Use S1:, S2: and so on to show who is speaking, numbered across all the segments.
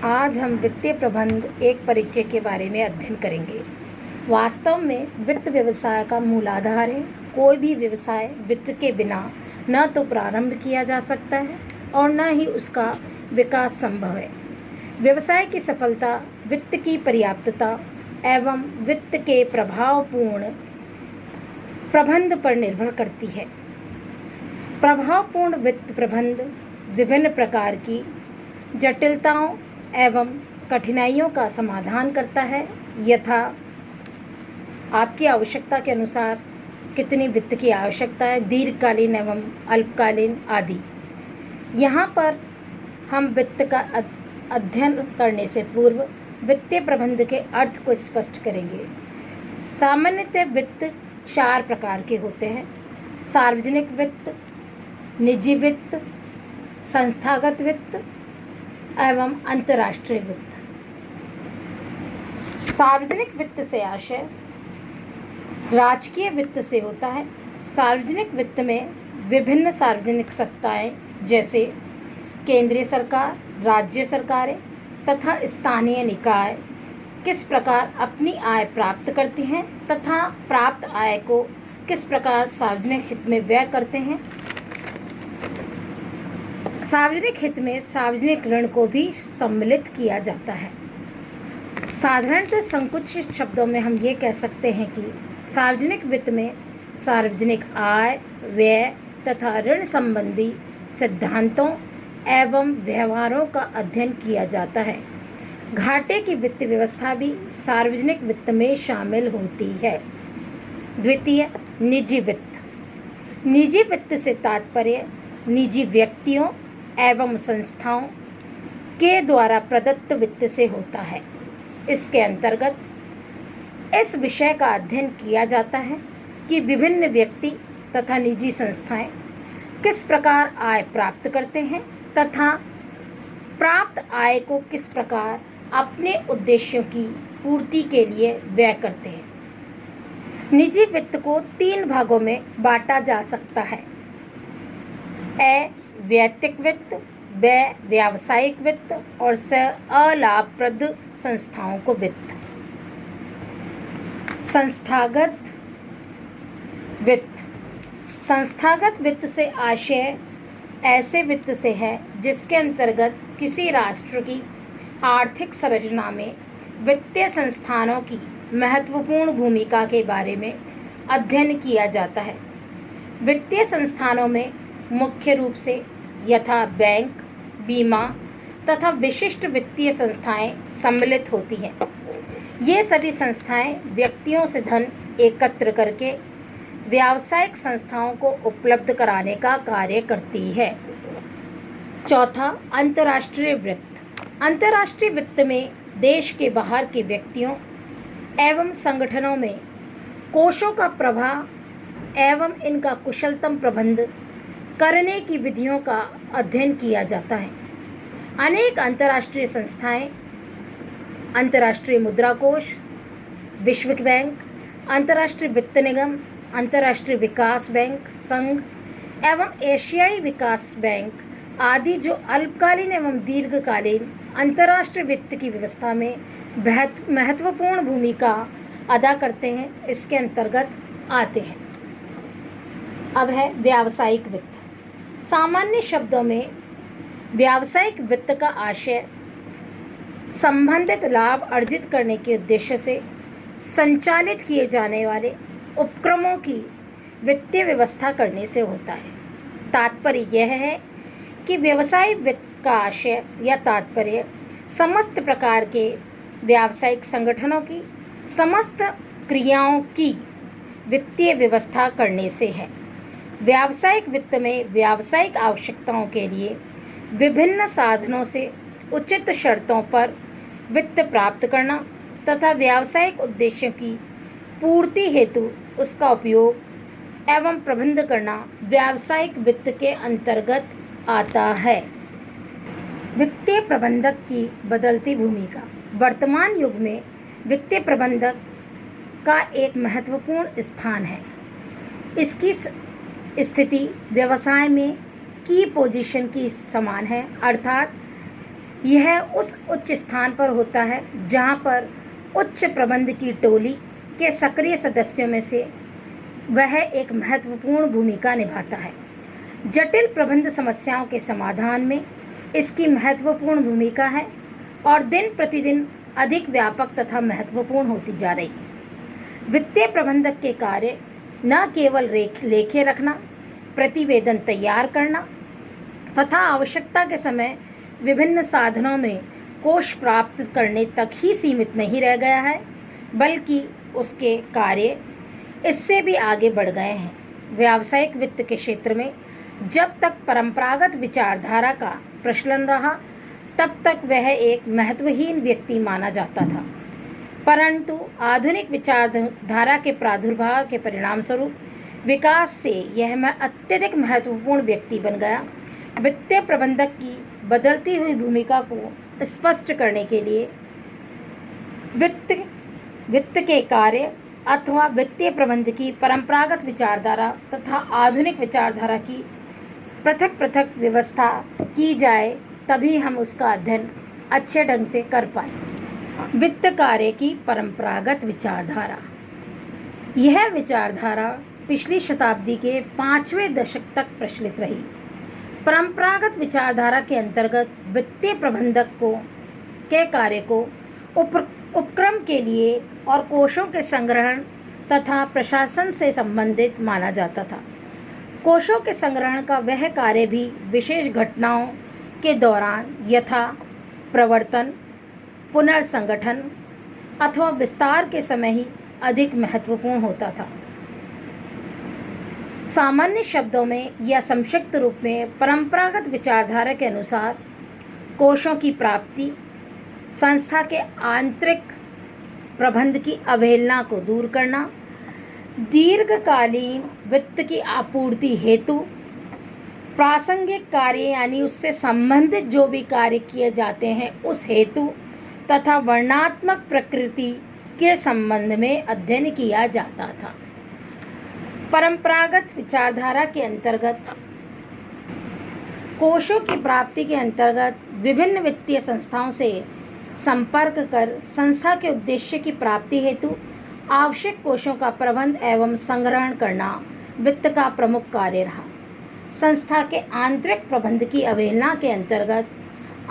S1: आज हम वित्तीय प्रबंध एक परिचय के बारे में अध्ययन करेंगे। वास्तव में वित्त व्यवसाय का मूलाधार है। कोई भी व्यवसाय वित्त के बिना न तो प्रारंभ किया जा सकता है और न ही उसका विकास संभव है। व्यवसाय की सफलता वित्त की पर्याप्तता एवं वित्त के प्रभावपूर्ण प्रबंध पर निर्भर करती है। प्रभावपूर्ण वित्त प्रबंध विभिन्न प्रकार की जटिलताओं एवं कठिनाइयों का समाधान करता है, यथा आपकी आवश्यकता के अनुसार कितनी वित्त की आवश्यकता है, दीर्घकालीन एवं अल्पकालीन आदि। यहाँ पर हम वित्त का अध्ययन करने से पूर्व वित्तीय प्रबंध के अर्थ को स्पष्ट करेंगे। सामान्यतः वित्त 4 प्रकार के होते हैं: सार्वजनिक वित्त, निजी वित्त, संस्थागत वित्त एवं अंतर्राष्ट्रीय वित्त। सार्वजनिक वित्त से आशय राजकीय वित्त से होता है। सार्वजनिक वित्त में विभिन्न सार्वजनिक सत्ताएं जैसे केंद्रीय सरकार, राज्य सरकारें तथा स्थानीय निकाय किस प्रकार अपनी आय प्राप्त करती हैं तथा प्राप्त आय को किस प्रकार सार्वजनिक हित में व्यय करते हैं। सार्वजनिक हित में सार्वजनिक ऋण को भी सम्मिलित किया जाता है। साधारणतः संकुचित शब्दों में हम ये कह सकते हैं कि सार्वजनिक वित्त में सार्वजनिक आय, व्यय तथा ऋण संबंधी सिद्धांतों एवं व्यवहारों का अध्ययन किया जाता है। घाटे की वित्त व्यवस्था भी सार्वजनिक वित्त में शामिल होती है। द्वितीय, निजी वित्त। निजी वित्त से तात्पर्य निजी व्यक्तियों एवं संस्थाओं के द्वारा प्रदत्त वित्त से होता है। इसके अंतर्गत इस विषय का अध्ययन किया जाता है कि विभिन्न व्यक्ति तथा निजी संस्थाएं किस प्रकार आय प्राप्त करते हैं तथा प्राप्त आय को किस प्रकार अपने उद्देश्यों की पूर्ति के लिए व्यय करते हैं। निजी वित्त को 3 भागों में बांटा जा सकता है: वैयक्तिक वित्त, व्यावसायिक वित्त और अलाभप्रद संस्थाओं को वित्त। संस्थागत वित्त। संस्थागत वित्त से आशय ऐसे वित्त से है जिसके अंतर्गत किसी राष्ट्र की आर्थिक संरचना में वित्तीय संस्थानों की महत्वपूर्ण भूमिका के बारे में अध्ययन किया जाता है। वित्तीय संस्थानों में मुख्य रूप से यथा बैंक, बीमा तथा विशिष्ट वित्तीय संस्थाएं सम्मिलित होती हैं। ये सभी संस्थाएं व्यक्तियों से धन एकत्र करके व्यावसायिक संस्थाओं को उपलब्ध कराने का कार्य करती है। चौथा, अंतर्राष्ट्रीय वित्त। अंतर्राष्ट्रीय वित्त में देश के बाहर के व्यक्तियों एवं संगठनों में कोषों का प्रवाह एवं इनका कुशलतम प्रबंध करने की विधियों का अध्ययन किया जाता है। अनेक अंतर्राष्ट्रीय संस्थाएं, अंतर्राष्ट्रीय मुद्रा कोष, विश्व बैंक, अंतर्राष्ट्रीय वित्त निगम, अंतर्राष्ट्रीय विकास बैंक संघ एवं एशियाई विकास बैंक आदि जो अल्पकालीन एवं दीर्घकालीन अंतर्राष्ट्रीय वित्त की व्यवस्था में महत्वपूर्ण भूमिका अदा करते हैं, इसके अंतर्गत आते हैं। अब है व्यावसायिक वित्त। सामान्य शब्दों में व्यावसायिक वित्त का आशय संबंधित लाभ अर्जित करने के उद्देश्य से संचालित किए जाने वाले उपक्रमों की वित्तीय व्यवस्था करने से होता है। तात्पर्य यह है कि व्यवसायिक वित्त का आशय या तात्पर्य समस्त प्रकार के व्यावसायिक संगठनों की समस्त क्रियाओं की वित्तीय व्यवस्था करने से है। व्यावसायिक वित्त में व्यावसायिक आवश्यकताओं के लिए विभिन्न साधनों से उचित शर्तों पर वित्त प्राप्त करना तथा व्यावसायिक उद्देश्यों की पूर्ति हेतु उसका उपयोग एवं प्रबंध करना व्यावसायिक वित्त के अंतर्गत आता है। वित्तीय प्रबंधक की बदलती भूमिका। वर्तमान युग में वित्तीय प्रबंधक का एक महत्वपूर्ण स्थान है। इसकी स्थिति व्यवसाय में की पोजीशन की समान है, अर्थात यह उस उच्च स्थान पर होता है जहाँ पर उच्च प्रबंध की टोली के सक्रिय सदस्यों में से वह एक महत्वपूर्ण भूमिका निभाता है। जटिल प्रबंध समस्याओं के समाधान में इसकी महत्वपूर्ण भूमिका है और दिन प्रतिदिन अधिक व्यापक तथा महत्वपूर्ण होती जा रही है। वित्तीय प्रबंधक के कार्य न केवल लेखे रखना, प्रतिवेदन तैयार करना तथा आवश्यकता के समय विभिन्न साधनों में कोष प्राप्त करने तक ही सीमित नहीं रह गया है, बल्कि उसके कार्य इससे भी आगे बढ़ गए हैं। व्यावसायिक वित्त के क्षेत्र में जब तक परंपरागत विचारधारा का प्रचलन रहा, तब तक वह एक महत्वहीन व्यक्ति माना जाता था, परंतु आधुनिक विचारधारा के प्रादुर्भाव के परिणामस्वरूप विकास से यह अत्यधिक महत्वपूर्ण व्यक्ति बन गया। वित्तीय प्रबंधक की बदलती हुई भूमिका को स्पष्ट करने के लिए वित्त के कार्य अथवा वित्तीय प्रबंध की परंपरागत विचारधारा तथा आधुनिक विचारधारा की पृथक पृथक व्यवस्था की जाए, तभी हम उसका अध्ययन अच्छे ढंग से कर पाए। वित्त कार्य की परंपरागत विचारधारा। यह विचारधारा पिछली शताब्दी के 5वें दशक तक प्रचलित रही। परंपरागत विचारधारा के अंतर्गत वित्तीय प्रबंधक के कार्य को उपक्रम के लिए और कोषों के संग्रहण तथा प्रशासन से संबंधित माना जाता था। कोषों के संग्रहण का वह कार्य भी विशेष घटनाओं के दौरान यथा प्रवर्तन, पुनर्संगठन अथवा विस्तार के समय ही अधिक महत्वपूर्ण होता था। सामान्य शब्दों में या संक्षिप्त रूप में परंपरागत विचारधारा के अनुसार कोषों की प्राप्ति, संस्था के आंतरिक प्रबंध की अवहेलना को दूर करना, दीर्घकालीन वित्त की आपूर्ति हेतु प्रासंगिक कार्य यानी उससे संबंधित जो भी कार्य किए जाते हैं उस हेतु तथा वर्णनात्मक प्रकृति के संबंध में अध्ययन किया जाता था। परंपरागत विचारधारा के अंतर्गत कोषों की प्राप्ति के अंतर्गत विभिन्न वित्तीय संस्थाओं से संपर्क कर संस्था के उद्देश्य की प्राप्ति हेतु आवश्यक कोषों का प्रबंध एवं संग्रहण करना वित्त का प्रमुख कार्य रहा। संस्था के आंतरिक प्रबंध की अवहेलना के अंतर्गत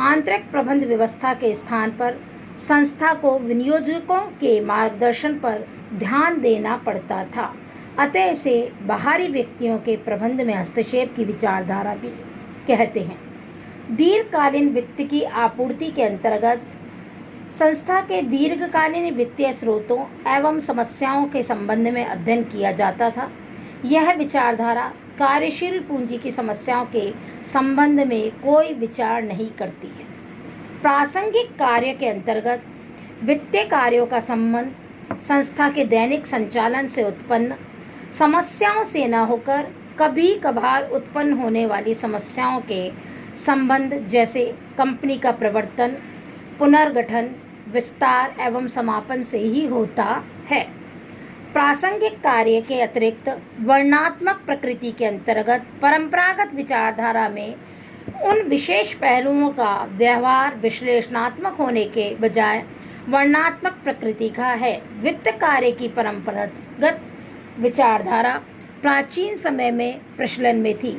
S1: आंतरिक प्रबंध व्यवस्था के स्थान पर संस्था को विनियोजकों के मार्गदर्शन पर ध्यान देना पड़ता था। अतः इसे बाहरी व्यक्तियों के प्रबंध में हस्तक्षेप की विचारधारा भी कहते हैं। दीर्घकालीन वित्त की आपूर्ति के अंतर्गत संस्था के दीर्घकालीन वित्तीय स्रोतों एवं समस्याओं के संबंध में अध्ययन किया जाता था। यह विचारधारा कार्यशील पूंजी की समस्याओं के संबंध में कोई विचार नहीं करती है। प्रासंगिक कार्य के अंतर्गत वित्तीय कार्यों का संबंध संस्था के दैनिक संचालन से उत्पन्न समस्याओं से न होकर कभी कभार उत्पन्न होने वाली समस्याओं के संबंध जैसे कंपनी का प्रवर्तन, पुनर्गठन, विस्तार एवं समापन से ही होता है। प्रासंगिक कार्य के अतिरिक्त वर्णनात्मक प्रकृति के अंतर्गत परंपरागत विचारधारा में उन विशेष पहलुओं का व्यवहार विश्लेषणात्मक होने के बजाय वर्णनात्मक प्रकृति का है। वित्त कार्य की परंपरागत विचारधारा प्राचीन समय में प्रचलन में थी।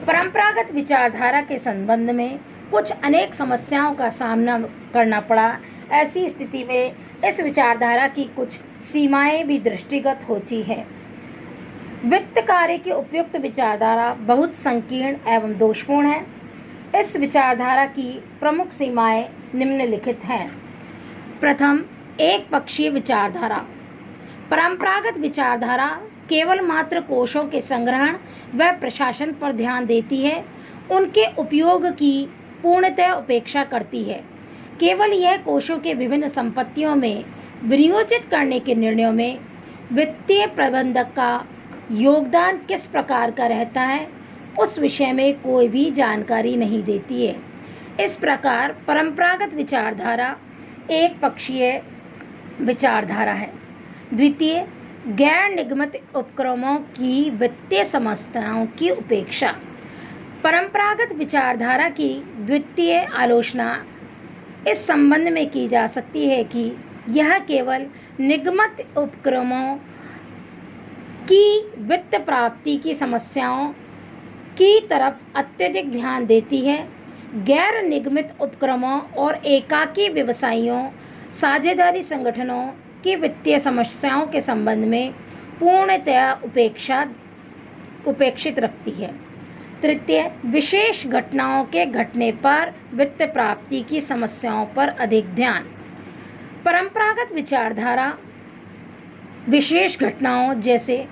S1: परंपरागत विचारधारा के संबंध में कुछ अनेक समस्याओं का सामना करना पड़ा। ऐसी स्थिति में इस विचारधारा की कुछ सीमाएं भी दृष्टिगत होती हैं। वित्त कार्य की उपयुक्त विचारधारा बहुत संकीर्ण एवं दोषपूर्ण है। इस विचारधारा की प्रमुख सीमाएं निम्नलिखित हैं। प्रथम, एक पक्षीय विचारधारा। परंपरागत विचारधारा केवल मात्र कोषों के संग्रहण व प्रशासन पर ध्यान देती है, उनके उपयोग की पूर्णतः उपेक्षा करती है। केवल यह कोषों के विभिन्न संपत्तियों में विनियोजित करने के निर्णयों में वित्तीय प्रबंधक का योगदान किस प्रकार का रहता है उस विषय में कोई भी जानकारी नहीं देती है। इस प्रकार परंपरागत विचारधारा एक पक्षीय विचारधारा है। द्वितीय, गैर निगमित उपक्रमों की वित्तीय समस्याओं की उपेक्षा। परंपरागत विचारधारा की द्वितीय आलोचना इस संबंध में की जा सकती है कि यह केवल निगमित उपक्रमों की वित्त प्राप्ति की समस्याओं की तरफ अत्यधिक ध्यान देती है। गैर निगमित उपक्रमों और एकाकी व्यवसायियों साझेदारी संगठनों की वित्तीय समस्याओं के संबंध में पूर्णतया उपेक्षित रखती है। तृतीय, विशेष घटनाओं के घटने पर वित्त प्राप्ति की समस्याओं पर अधिक ध्यान। परंपरागत विचारधारा विशेष घटनाओं जैसे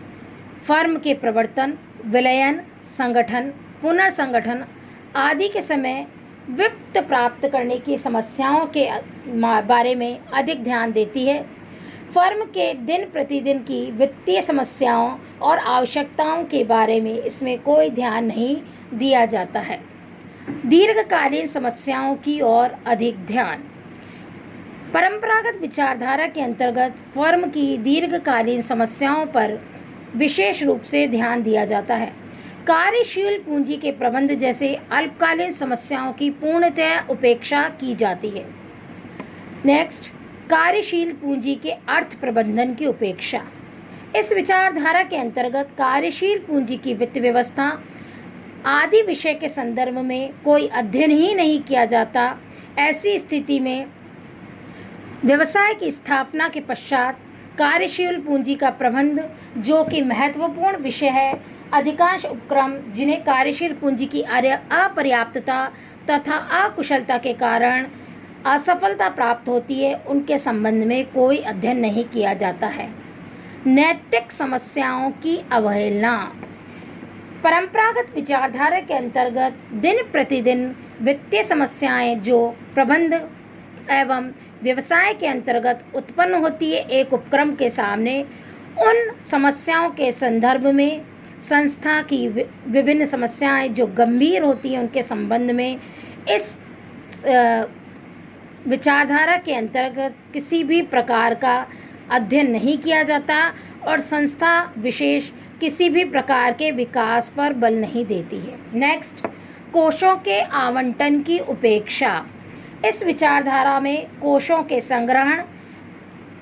S1: फर्म के प्रवर्तन, विलयन, संगठन, पुनर्संगठन आदि के समय वित्त प्राप्त करने की समस्याओं के बारे में अधिक ध्यान देती है। फर्म के दिन प्रतिदिन की वित्तीय समस्याओं और आवश्यकताओं के बारे में इसमें कोई ध्यान नहीं दिया जाता है। दीर्घकालीन समस्याओं की ओर अधिक ध्यान। परंपरागत विचारधारा के अंतर्गत फर्म की दीर्घकालीन समस्याओं पर विशेष रूप से ध्यान दिया जाता है। कार्यशील पूंजी के प्रबंध जैसे अल्पकालीन समस्याओं की पूर्णतः उपेक्षा की जाती है। नेक्स्ट, कार्यशील पूंजी के अर्थ प्रबंधन की उपेक्षा। इस विचारधारा के अंतर्गत कार्यशील पूंजी की वित्त व्यवस्था आदि विषय के संदर्भ में कोई अध्ययन ही नहीं किया जाता। ऐसी स्थिति में व्यवसाय की स्थापना के पश्चात कार्यशील पूंजी का प्रबंध, जो कि महत्वपूर्ण विषय है, अधिकांश उपक्रम जिन्हें कार्यशील पूंजी की अपर्याप्तता तथा अकुशलता के कारण असफलता प्राप्त होती है, उनके संबंध में कोई अध्ययन नहीं किया जाता है। नैतिक समस्याओं की अवहेलना। परंपरागत विचारधारा के अंतर्गत दिन प्रतिदिन वित्तीय समस्याएं जो प्रबंध एवं व्यवसाय के अंतर्गत उत्पन्न होती है, एक उपक्रम के सामने उन समस्याओं के संदर्भ में संस्था की विभिन्न समस्याएं जो गंभीर होती हैं उनके संबंध में इस विचारधारा के अंतर्गत किसी भी प्रकार का अध्ययन नहीं किया जाता और संस्था विशेष किसी भी प्रकार के विकास पर बल नहीं देती है। नेक्स्ट, कोषों के आवंटन की उपेक्षा। इस विचारधारा में कोषों के संग्रहण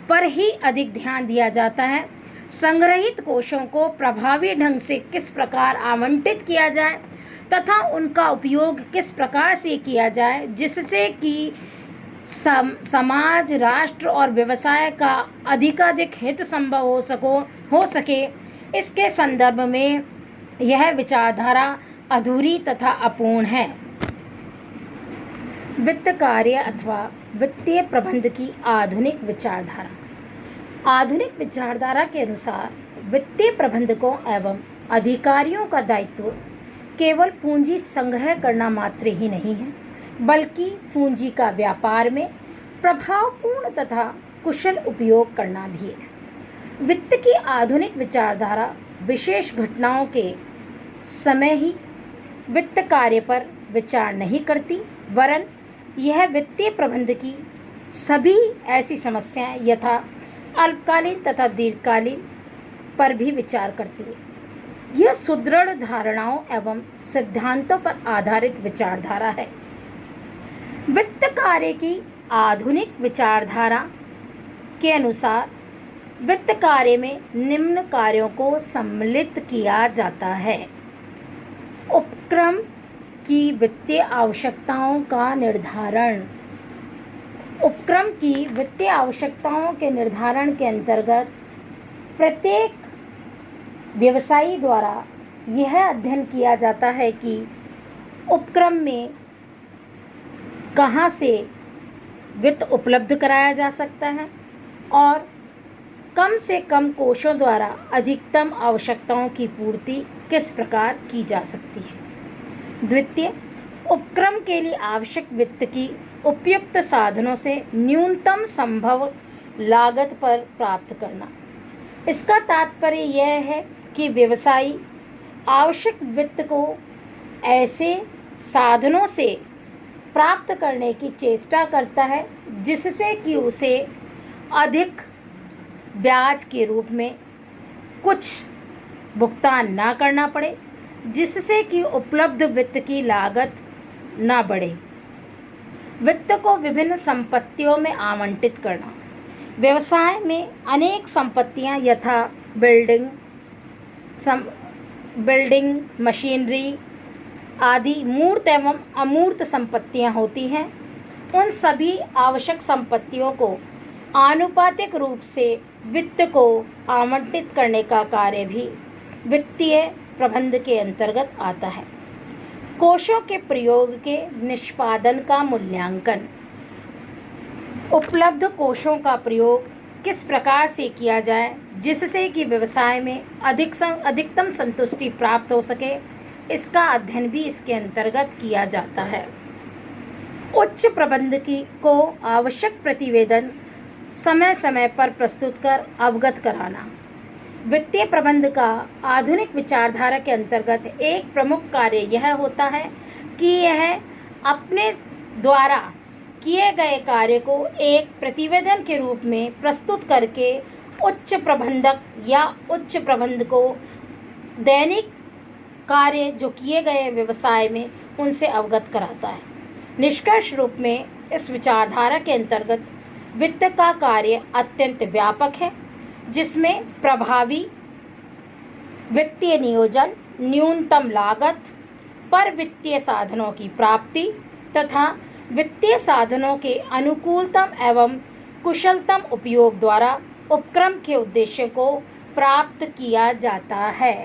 S1: पर ही अधिक ध्यान दिया जाता है। संग्रहित कोषों को प्रभावी ढंग से किस प्रकार आवंटित किया जाए तथा उनका उपयोग किस प्रकार से किया जाए जिससे कि समाज, राष्ट्र और व्यवसाय का अधिकाधिक हित संभव हो सके, इसके संदर्भ में यह विचारधारा अधूरी तथा अपूर्ण है। वित्त कार्य अथवा वित्तीय प्रबंध की आधुनिक विचारधारा। आधुनिक विचारधारा के अनुसार वित्तीय प्रबंधकों एवं अधिकारियों का दायित्व केवल पूंजी संग्रह करना मात्र ही नहीं है, बल्कि पूंजी का व्यापार में प्रभावपूर्ण तथा कुशल उपयोग करना भी है। वित्त की आधुनिक विचारधारा विशेष घटनाओं के समय ही वित्त कार्य पर विचार नहीं करती, वरन यह वित्तीय प्रबंध की सभी ऐसी समस्याएं यथा अल्पकालीन तथा दीर्घकालीन पर भी विचार करती है। यह सुदृढ़ धारणाओं एवं सिद्धांतों पर आधारित विचारधारा है। वित्त कार्य की आधुनिक विचारधारा के अनुसार वित्त कार्य में निम्न कार्यों को सम्मिलित किया जाता है। उपक्रम की वित्तीय आवश्यकताओं का निर्धारण। उपक्रम की वित्तीय आवश्यकताओं के निर्धारण के अंतर्गत प्रत्येक व्यवसायी द्वारा यह अध्ययन किया जाता है कि उपक्रम में कहाँ से वित्त उपलब्ध कराया जा सकता है और कम से कम कोषों द्वारा अधिकतम आवश्यकताओं की पूर्ति किस प्रकार की जा सकती है। द्वितीय, उपक्रम के लिए आवश्यक वित्त की उपयुक्त साधनों से न्यूनतम संभव लागत पर प्राप्त करना। इसका तात्पर्य यह है कि व्यवसायी आवश्यक वित्त को ऐसे साधनों से प्राप्त करने की चेष्टा करता है जिससे कि उसे अधिक ब्याज के रूप में कुछ भुगतान ना करना पड़े, जिससे कि उपलब्ध वित्त की लागत न बढ़े। वित्त को विभिन्न संपत्तियों में आवंटित करना। व्यवसाय में अनेक संपत्तियां यथा बिल्डिंग, मशीनरी आदि मूर्त एवं अमूर्त संपत्तियां होती हैं। उन सभी आवश्यक संपत्तियों को आनुपातिक रूप से वित्त को आवंटित करने का कार्य भी वित्तीय प्रबंध के अंतर्गत आता है। कोषों के प्रयोग के निष्पादन का मूल्यांकन। उपलब्ध कोषों का प्रयोग किस प्रकार से किया जाए जिससे कि व्यवसाय में अधिकतम संतुष्टि प्राप्त हो सके, इसका अध्ययन भी इसके अंतर्गत किया जाता है। उच्च प्रबंधकी को आवश्यक प्रतिवेदन समय समय पर प्रस्तुत कर अवगत कराना। वित्तीय प्रबंध का आधुनिक विचारधारा के अंतर्गत एक प्रमुख कार्य यह होता है कि यह अपने द्वारा किए गए कार्य को एक प्रतिवेदन के रूप में प्रस्तुत करके उच्च प्रबंधक या उच्च प्रबंध को दैनिक कार्य जो किए गए व्यवसाय में उनसे अवगत कराता है। निष्कर्ष रूप में इस विचारधारा के अंतर्गत वित्त का कार्य अत्यंत व्यापक है, जिसमें प्रभावी वित्तीय नियोजन, न्यूनतम लागत पर वित्तीय साधनों की प्राप्ति तथा वित्तीय साधनों के अनुकूलतम एवं कुशलतम उपयोग द्वारा उपक्रम के उद्देश्य को प्राप्त किया जाता है।